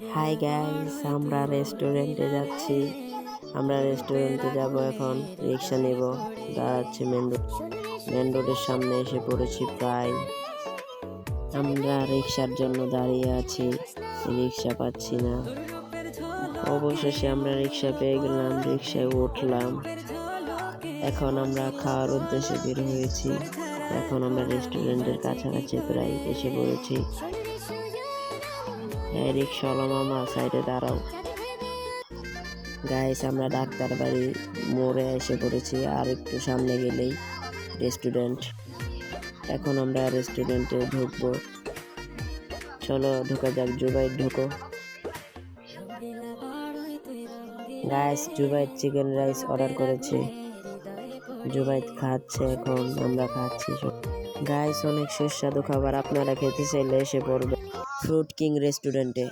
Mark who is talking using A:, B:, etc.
A: Hi guys, আমরা রেস্টুরেন্টে যাচ্ছি। আমরা রেস্টুরেন্টে যাব এখন। রিক্সা নেব। দাঁড়াচ্ছি মেন রোডের সামনে এসে পড়েছি প্রায়। আমরা রিক্সার জন্য দাঁড়িয়ে আছি, রিক্সা পাচ্ছি না। অবশেষে আমরা রিক্সা পেয়ে গেলাম, রিক্সায় উঠলাম। এখন আমরা খাওয়ার উদ্দেশ্যে বের হয়েছি। এখন আমরা রেস্টুরেন্টের কাছাকাছি প্রায় এসে পড়েছি। রিক্সাওয়ালা মামা, সাইডে দাঁড়াও। গাইস, আমরা ডাক্তার বাড়ি মোড়ে এসে পড়েছি। আর একটু সামনে গেলেই রেস্টুরেন্ট। এখন আমরা রেস্টুরেন্টে ঢুকবো। চলো ঢোকা যাক। জুবাইর ঢুকো। Guys, Zubair chicken rice order করেছে। জুবাইর খাচ্ছে, এখন আমরা খাচ্ছি। গাইস, অনেক সুস্বাদু খাবার। আপনারা খেতে চাইলে এসে পড়বে ফ্রুট কিং রেস্টুরেন্টে।